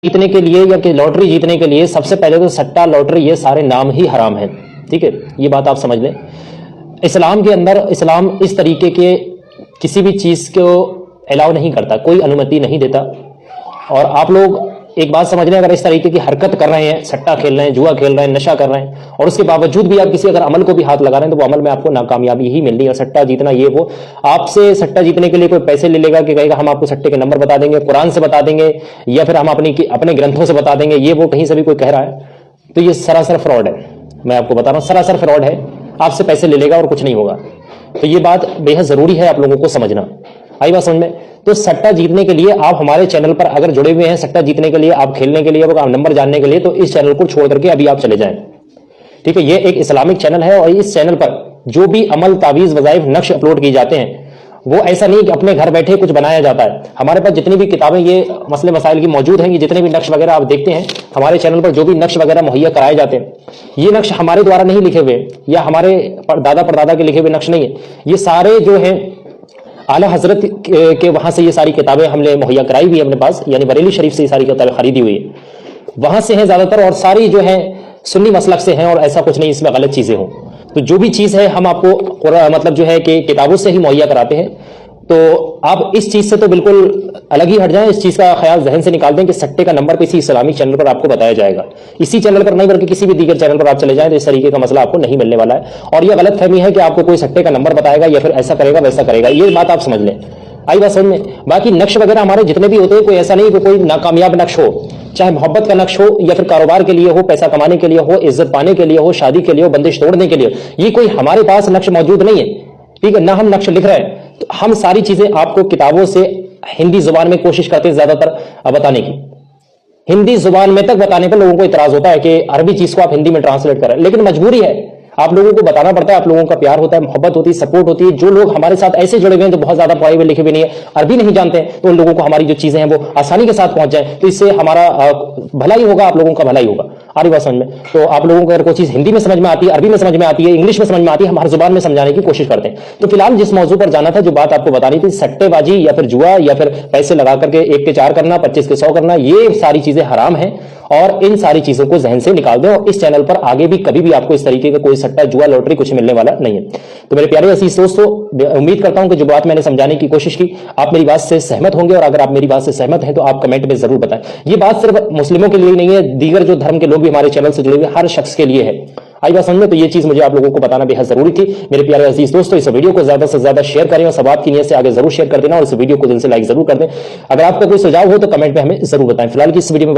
जीतने के लिए या कि लॉटरी जीतने के लिए सबसे पहले तो सट्टा, लॉटरी, ये सारे नाम ही हराम हैं। ठीक है, ये बात आप समझ लें। इस्लाम के अंदर इस्लाम इस तरीके के किसी भी चीज़ को अलाउ नहीं करता, कोई अनुमति नहीं देता। और आप लोग एक बात समझ लें, अगर इस तरीके की हरकत कर रहे हैं, सट्टा खेल रहे हैं, जुआ खेल रहे हैं, नशा कर रहे हैं, और उसके बावजूद भी आप किसी अगर अमल को भी हाथ लगा रहे हैं, तो वो अमल में आपको नाकामयाबी ही मिलनी है। सट्टा जीतना ये वो, आपसे सट्टा जीतने के लिए कोई पैसे ले लेगा कि कहेगा हम आपको सट्टे के नंबर बता देंगे, कुरान से बता देंगे, या फिर हम अपने ग्रंथों से बता देंगे, ये वो कहीं से भी कोई कह रहा है, तो ये सरासर फ्रॉड है। मैं आपको बता रहा हूं, सरासर फ्रॉड है। आपसे पैसे ले लेगा और कुछ नहीं होगा। तो ये बात बेहद जरूरी है आप लोगों को समझना। आई बात समझ में? तो सट्टा जीतने के लिए आप हमारे चैनल पर अगर जुड़े हुए हैं, सट्टा जीतने के लिए, आप खेलने के लिए, आप नंबर जानने के लिए, तो इस चैनल को छोड़ करके अभी आप चले जाएं। ठीक है, ये एक इस्लामिक चैनल है और इस चैनल पर जो भी अमल, तावीज, वज़ाइफ, नक्श अपलोड किए जाते हैं, वो ऐसा नहीं कि अपने घर बैठे कुछ बनाया जाता है। हमारे पास जितनी भी किताबें ये मसले मसाइल की मौजूद हैं, जितने भी नक्श वगैरह आप देखते हैं हमारे चैनल पर, जो भी नक्श वगैरह मुहैया कराए जाते हैं, ये नक्श हमारे द्वारा नहीं लिखे हुए या हमारे दादा परदादा के लिखे हुए नक्श नहीं है। ये सारे जो है आला हजरत के वहां से ये सारी किताबें हमने मुहैया कराई हुई है अपने पास, यानी बरेली शरीफ से ये सारी किताबें खरीदी हुई है, वहां से हैं ज्यादातर, और सारी जो है सुन्नी मसलक से हैं, और ऐसा कुछ नहीं इसमें गलत चीजें हों। तो जो भी चीज है हम आपको मतलब जो है कि किताबों से ही मुहैया कराते हैं। तो आप इस चीज से तो बिल्कुल अलग ही हट जाएं, इस चीज का ख्याल जहन से निकाल दें कि सट्टे का नंबर किसी इस्लामिक चैनल पर आपको बताया जाएगा। इसी चैनल पर नहीं बल्कि किसी भी दीगर चैनल पर आप चले जाएं तो इस तरीके का मसला आपको नहीं मिलने वाला है। और यह गलत फहमी है कि आपको कोई सट्टे का नंबर बताएगा या फिर ऐसा करेगा वैसा करेगा, ये बात आप समझ लें। आई बात समझ में? बाकी नक्श वगैरह हमारे जितने भी होते हैं, कोई ऐसा नहीं कि कोई नाकामयाब नक्श हो, चाहे मोहब्बत का नक्श हो या फिर कारोबार के लिए हो, पैसा कमाने के लिए हो, इज्जत पाने के लिए हो, शादी के लिए हो, बंदिश तोड़ने के लिए, ये कोई हमारे पास नक्श मौजूद नहीं है। ठीक है ना, हम नक्श लिख रहे हैं, तो हम सारी चीजें आपको किताबों से हिंदी जुबान में कोशिश करते हैं ज्यादातर बताने की। हिंदी जुबान में तक बताने पर लोगों को इतराज होता है कि अरबी चीज को आप हिंदी में ट्रांसलेट करें, लेकिन मजबूरी है, आप लोगों को बताना पड़ता है। आप लोगों का प्यार होता है, मोहब्बत होती है, सपोर्ट होती है। जो लोग हमारे साथ ऐसे जुड़े हुए हैं जो बहुत ज्यादा पढ़े हुए लिखे हुए नहीं है, अरबी नहीं जानते हैं, तो उन लोगों को हमारी जो चीजें हैं वो आसानी के साथ पहुंच जाए, तो इससे हमारा भलाई होगा, आप लोगों का भलाई होगा। आ रही बात समझ में? तो आप लोगों को अगर कोई चीज हिंदी में समझ में आती है, अरबी में समझ में आती है, इंग्लिश में समझ में आती है, हम हर जुबान में समझाने की कोशिश करते हैं। तो फिलहाल जिस मौजू पर जाना था, जो बात आपको बतानी थी, सट्टेबाजी या फिर जुआ या फिर पैसे लगा करके 1 के 4 करना, 25 के 100 करना, ये सारी चीजें हराम है और इन सारी चीजों को जहन से निकाल दें। और इस चैनल पर आगे भी कभी भी आपको इस तरीके का कोई सट्टा, जुआ, लॉटरी कुछ मिलने वाला नहीं है। तो मेरे प्यारे अजीज दोस्तों, उम्मीद करता हूं कि जो बात मैंने समझाने की कोशिश की आप मेरी बात से सहमत होंगे, और अगर आप मेरी बात से सहमत हैं तो आप कमेंट में जरूर बताएं। ये बात सिर्फ मुस्लिमों के लिए नहीं है, दीगर जो धर्म के लोग भी हमारे चैनल से जुड़े हुए हर शख्स के लिए है। आई बात समझ में? तो ये चीज मुझे आप लोगों को बताना बेहद जरूरी थी। मेरे प्यारे अजीज दोस्तों, इस वीडियो को ज्यादा से ज्यादा शेयर करें और सवाब की नीयत से आगे जरूर शेयर कर देना, और इस वीडियो को दिल से लाइक जरूर कर दें। अगर आपका कोई सुझाव हो तो कमेंट में हमें जरूर बताएं। फिलहाल की इस वीडियो में